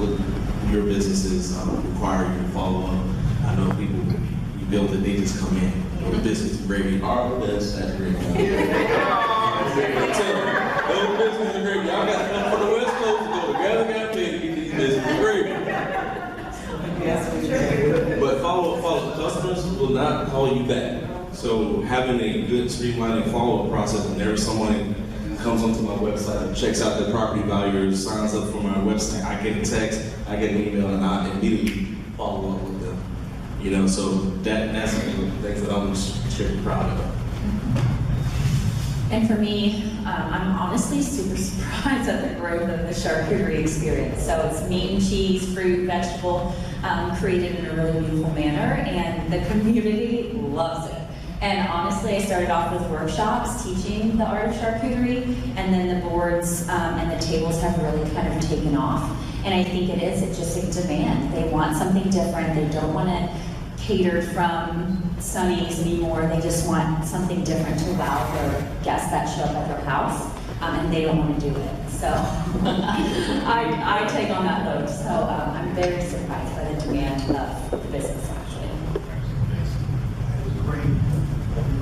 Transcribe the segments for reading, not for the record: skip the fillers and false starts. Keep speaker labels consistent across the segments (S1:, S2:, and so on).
S1: what your businesses require you to follow up. I know people, you build it, they just come in. The business is great. Our best at great. Those business is great. Y'all got to come from the West Coast to go together, to get these businesses great. But follow up, customers will not call you back. So having a good streamlined follow-up process whenever someone comes onto my website and checks out their property values, signs up for my website, I get a text, I get an email, and I immediately follow up with them. You know, so that's one of the things that I'm extremely proud of.
S2: And for me, I'm honestly super surprised at the growth of the charcuterie experience. So it's meat and cheese, fruit, vegetable, created in a really beautiful manner, and the community loves it. And honestly, I started off with workshops teaching the art of charcuterie, and then the boards and the tables have really kind of taken off. And I think it's just a demand. They want something different. They don't want to cater from Sonny's anymore. They just want something different to wow their guests that show up at their house, and they don't want to do it. So I take on that load. So I'm very surprised by the demand of the business, actually.
S3: Great.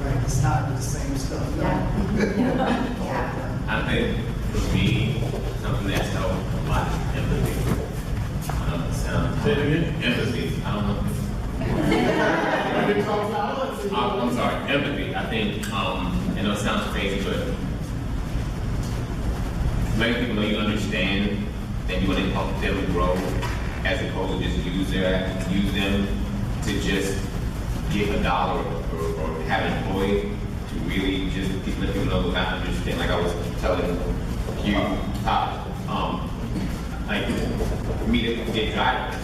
S3: Right. It's not the same stuff.
S2: Yeah.
S4: I think for me, something that's helped a lot is empathy. Empathy. I don't know. I'm sorry, empathy. I think, I know it sounds crazy, but letting people know you understand that you want to help them grow, as opposed to just use them to just give $1 or have an employee to really just let people know that I understand. Like I was telling you, like for me to get drivers,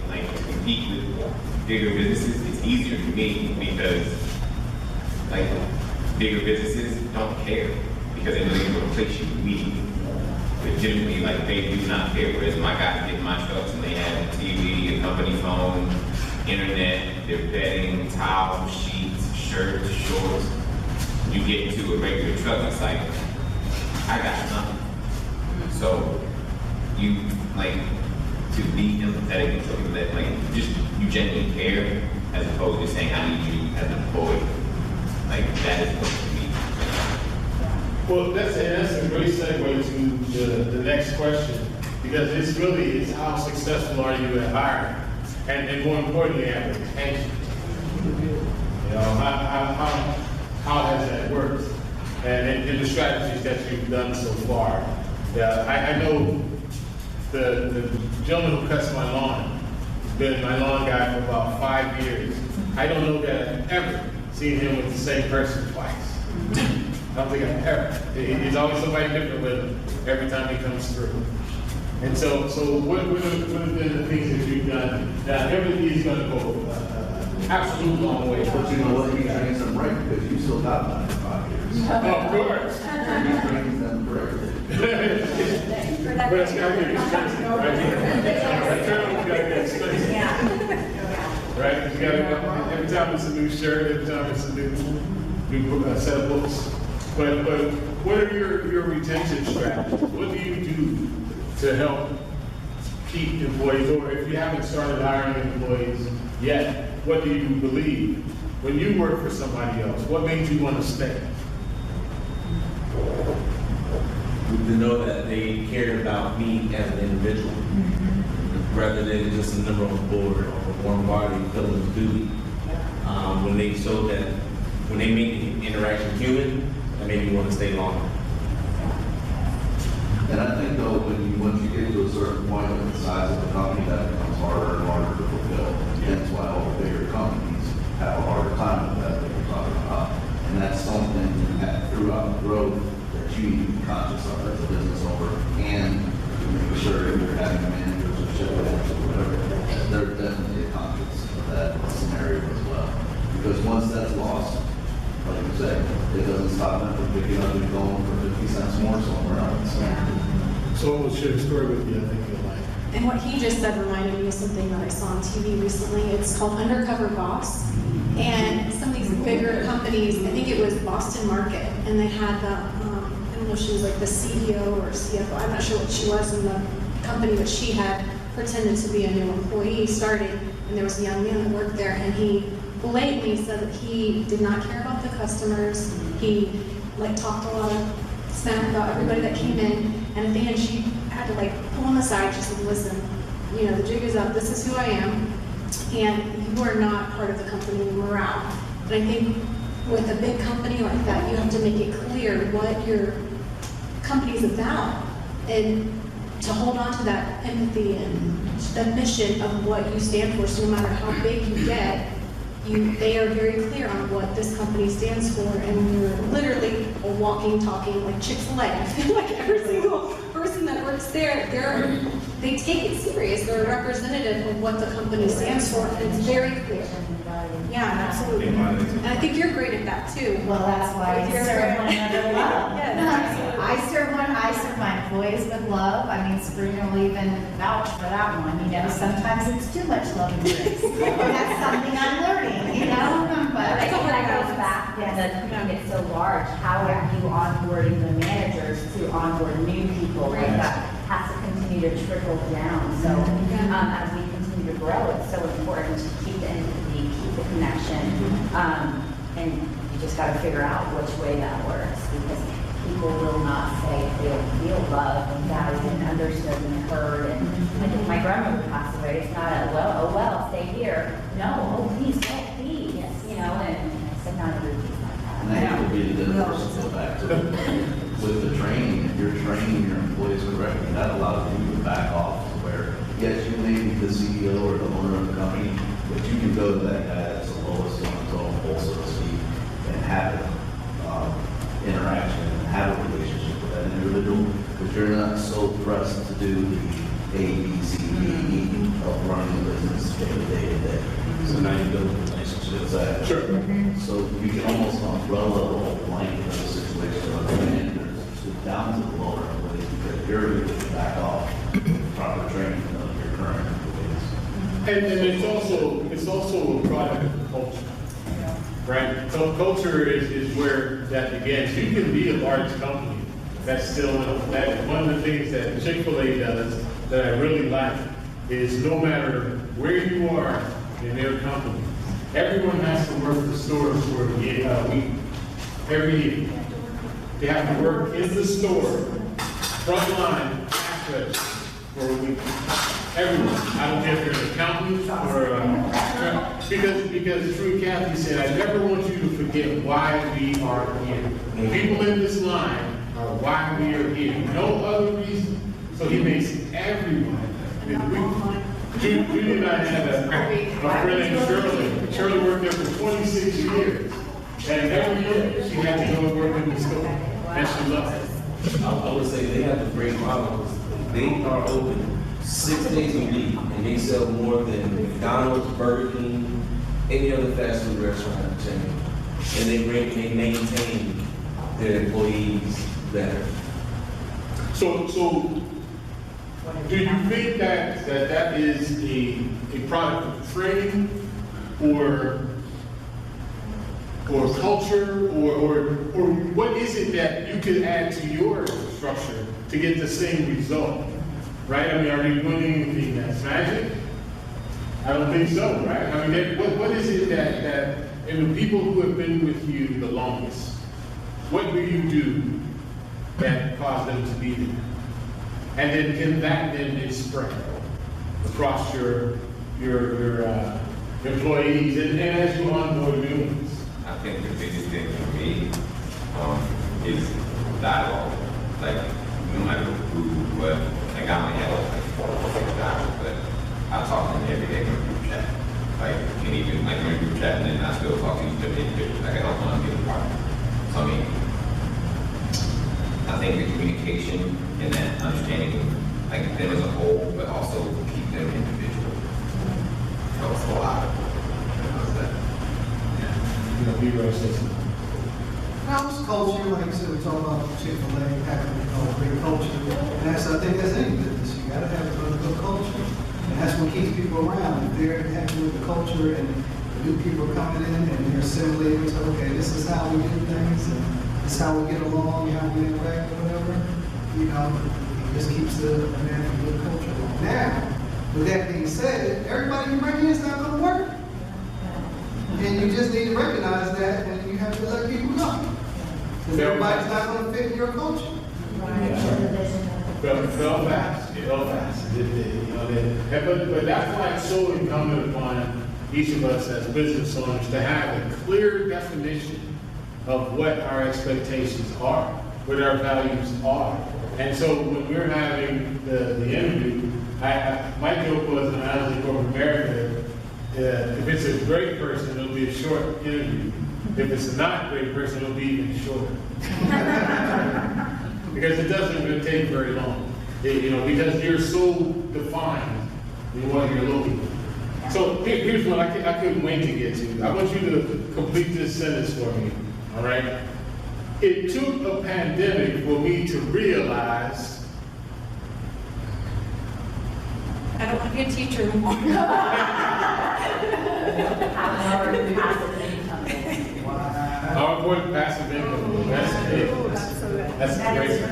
S4: like compete with bigger businesses, it's easier for me because like bigger businesses don't care because they know they can go to place you immediately. Legitimately, like they do not care. Whereas my guys get my trucks and they have a TV, a company phone, internet, they're bedding, towels, sheets, shirts, shorts. You get into a regular truck, it's like, I got nothing. So you like to be empathetic and something that like just you genuinely care as opposed to saying I need you as an employee. Like that is what to me.
S5: Well, that's a great segue to the next question, because it's really how successful are you at hiring, and more importantly at retention. You know, how has that worked, and the strategies that you've done so far. Yeah, I know the gentleman who cuts my lawn has been my lawn guy for about 5 years. I don't know that I've ever seen him with the same person twice. I don't think I've ever. He's always somebody different with him every time he comes through. And so what have been the things that you've done that everything is going to go absolute long way?
S6: But you know what, you trained them right because you still got them in 5 years.
S5: Of course.
S6: You trained them correctly.
S5: But it's got to get expensive, right? It's got to get expensive. Right? You got to, every time it's a new shirt, every time it's a new set of books. But what are your retention strategies? What do you do to help keep employees, or if you haven't started hiring employees yet, what do you believe? When you work for somebody else, what made you want to stay?
S1: To know that they cared about me as an individual, rather than just a number on the board or one body filling the duty. When they showed that, when they made the interaction human, that made me want to stay longer.
S6: And I think though, once you get to a certain point of the size of the company, that becomes harder and harder to fulfill. That's why all the bigger companies have a harder time with that we're talking about. And that's something that throughout the growth that you need to be conscious of as a business owner, and make sure if you're having managers or shift managers or whatever, they're definitely conscious of that scenario as well. Because once that's lost, like you said, it doesn't stop them from picking up and going for 50 cents more somewhere else.
S5: So we'll share a story with you, I think you'll like.
S7: And what he just said reminded me of something that I saw on TV recently. It's called Undercover Boss. And some of these bigger companies, I think it was Boston Market, and they had the, I don't know if she was like the CEO or CFO, I'm not sure what she was in the company, but she had pretended to be a new employee, started, and there was a young man that worked there, and he blatantly said that he did not care about the customers. He like talked a lot of smack about everybody that came in, and at the end she had to like pull him aside. She said, "Listen, you know, the jig is up. This is who I am, and you are not part of the company morale." And I think with a big company like that, you have to make it clear what your company's about, and to hold on to that empathy and the mission of what you stand for. So no matter how big you get, they are very clear on what this company stands for, and you're literally a walking, talking, like Chick-fil-A. I feel like every single person that works there, they take it serious. They're a representative of what the company stands for, and it's very clear. Yeah, absolutely. And I think you're great at that too.
S8: Well, that's why I serve one another love.
S7: Yes.
S8: I serve my employees with love. I mean, Sabrina will even vouch for that one. You know, sometimes it's too much love and grace. That's something I'm learning, you know? But
S2: I think that goes back when the company gets so large, how are you onboarding the managers to onboard new people? Right? That has to continue to trickle down. So as we continue to grow, it's so important to keep the empathy, keep the connection, and you just got to figure out which way that works, because people will not say they don't feel loved and valued and understood and heard. And I think my grandmother passed away. It's not a well, stay here. No, oh please, you know. And I said, not everybody's like that.
S6: And that would be the good person to go back to. With the training, if you're training your employees correctly, that allows you to back off to where, yes, you may be the CEO or the owner of the company, but you can go to that guy that's the lowest on the totem pole, so to speak, and have an interaction and have a relationship with that individual, but you're not so pressed to do the A, B, C, D, E of running the business day to day.
S1: So now you build relationships.
S6: Sure. So you can almost umbrella the whole blanket of the situation of the managers down to the lower employees, because you're able to back off proper training of your current employees.
S5: And it's also a product of culture, right? So culture is where that begins. You can be a large company that's still, that one of the things that Chick-fil-A does that I really like is no matter where you are in their company, everyone has to work the stores for a week, every year. They have to work in the store, front line, cash register for a week. Everyone. I don't care if you're an accountant or because True Kathy said, I never want you to forget why we are here. The people in this line are why we are here. No other reason. So he makes everyone. Judy and I had a friend named Shirley. Shirley worked there for 26 years. And every year she had to go and work in the store. And she loved it.
S1: I would say they have a great model. They are open 6 days a week, and they sell more than McDonald's, Burger King, any other fast food restaurant chain. And they maintain their employees better.
S5: So do you think that is a product of training or culture or what is it that you could add to your structure to get the same result? Right? I mean, are you doing anything that's magic? I don't think so, right? I mean, what is it that and the people who have been with you the longest, what do you do that caused them to be there? And then can that then spread across your employees and as you onboard new ones?
S4: I think the biggest thing for me is dialogue. Like, no matter who, what, like I only have like 4 or 6 dialogue, but I talk to them every day in a group chat. Like, and even like in a group chat, and then I still talk to each other individually. Like, I don't want to be a part. So, I mean, I think the communication and that understanding of like them as a whole, but also keep them individual. Helps a lot.
S3: House culture, like I said, we talk about Chick-fil-A having a great culture. And I think that's any business. You gotta have a good culture. And that's what keeps people around. If they're happy with the culture and the new people coming in and they're assimilating, so okay, this is how we do things and this is how we get along, how we interact or whatever, you know, it just keeps the American good culture along. Now, With that being said, everybody you bring in is not gonna work. And you just need to recognize that, and you have to let people know. Because everybody's not gonna fit in your culture.
S5: Fell fast. It fell fast. It did, you know, but that's why it's so incumbent upon each of us as business owners to have a clear definition of what our expectations are, what our values are. And so when we're having the interview, my joke was when I was in corporate America, if it's a great person, it'll be a short interview. If it's a not great person, it'll be even shorter. Because it doesn't really take very long. You know, because you're so defined in what you're looking for. So here's what I couldn't wait to get to. I want you to complete this sentence for me, all right? It took a pandemic for me to realize.
S2: I don't want to be a teacher anymore.
S5: How important passive income? That's it. That's great.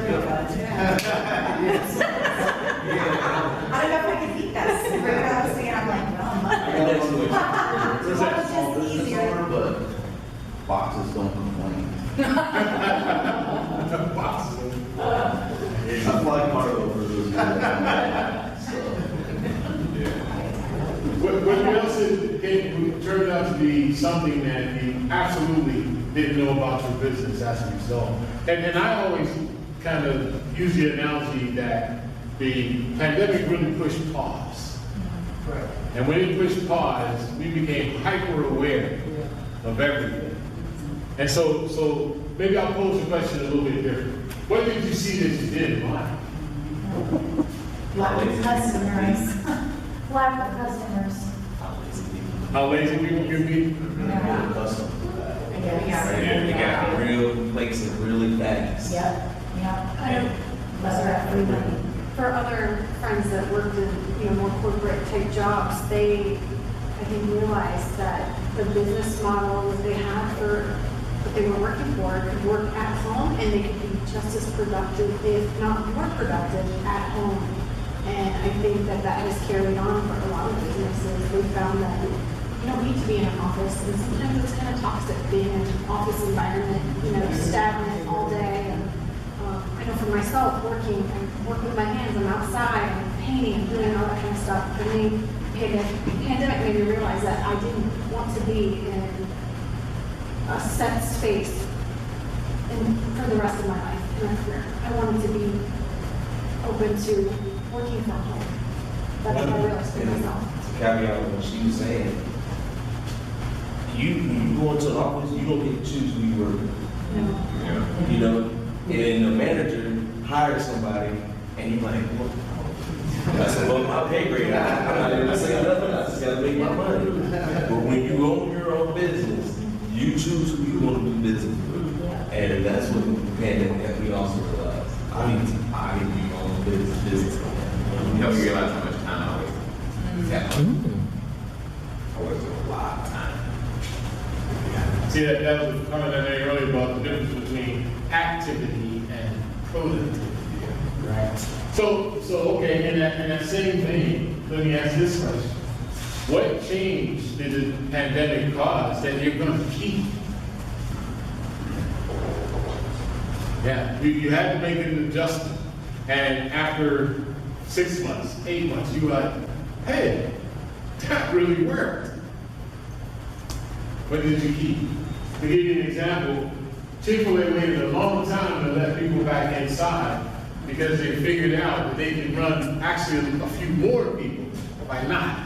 S8: I don't know if I can beat this. Right now, I'm saying, I'm like, well,
S6: There's that
S8: Well,
S6: small
S8: it's just
S6: business
S8: easier.
S6: owner, but boxes don't complain. I fly cargo for those guys. So,
S5: What else turned out to be something that you absolutely didn't know about your business as a result? And I always kind of use the analogy that the pandemic really pushed pause.
S3: Right.
S5: And when it pushed pause, we became hyper aware of everything. And so maybe I'll pose the question a little bit different. What did you see that you didn't like?
S8: lack of customers. Lack of customers.
S5: How lazy people can be?
S8: Yeah.
S6: custom.
S8: Yeah.
S1: They got real places really fast.
S8: Yep, yep.
S7: I don't-
S8: Unless we're at free money.
S7: For other friends that worked in, more corporate type jobs, they, I think, realized that the business model that they had for what they were working for could work at home, and they could be just as productive, if not more productive, at home. And I think that has carried on for a lot of businesses. We found that you don't need to be in an office, and sometimes it's kind of toxic being in an office environment, stagnant all day. And I know for myself, I work with my hands, I'm outside, I'm painting, I'm doing all that kind of stuff. For me, the pandemic made me realize that I didn't want to be in a set space for the rest of my life in my career. I wanted to be open to working from home. That's what I realized for myself.
S1: To caveat with what she was saying, when you go into an office, you don't get to choose who you work with. You know, and the manager hires somebody, and you're like, well, that's above my pay grade. I'm not even saying nothing. I just gotta make my money. But when you own your own business, you choose who you want to do business with, and that's what the pandemic we also realized. I need to be my own business.
S4: You don't realize how much time I wasted. I wasted a lot of time.
S5: See, that was a comment I made earlier about the difference between activity and productivity, right? So okay, in that same vein, let me ask this question. What change did the pandemic cause that you're going to keep? Yeah, you had to make an adjustment. And after 6 months, 8 months, you were like, hey, that really worked. What did you keep? To give you an example, Chick-fil-A waited a long time to let people back inside because they figured out that they can run actually a few more people by not.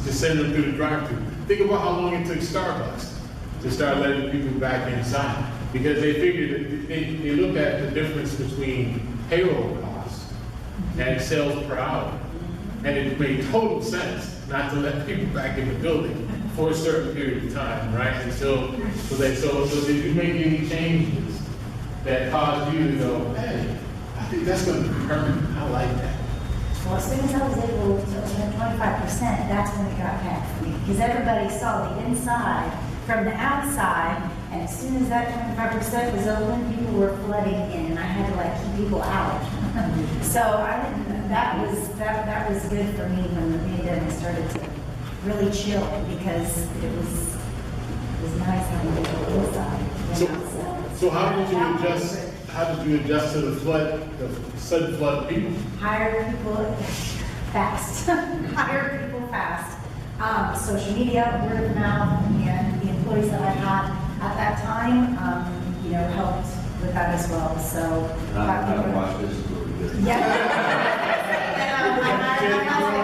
S5: To send them through the drive-thru. Think about how long it took Starbucks to start letting people back inside. Because they figured that they looked at the difference between payroll costs and sales per hour. And it made total sense not to let people back in the building for a certain period of time, right? And so did you make any changes that caused you to go, hey, I think that's going to be permanent. I like that.
S8: Well, as soon as I was able to open 25%, that's when it got bad for me. Because everybody saw the inside from the outside, and as soon as that 25% was open, people were flooding in, and I had to keep people out. So I didn't that was good for me when the pandemic started to really chill, because it was nice having people inside, you know,
S5: So how did you
S8: That was
S5: adjust,
S8: good.
S5: how did you adjust to the sudden flood of people?
S8: Hire people fast, hire people fast. Social media, word of mouth, and the employees that I had at that time, you know, helped with that as well, so.
S6: I watched this, is what we did.
S8: Yeah. And, I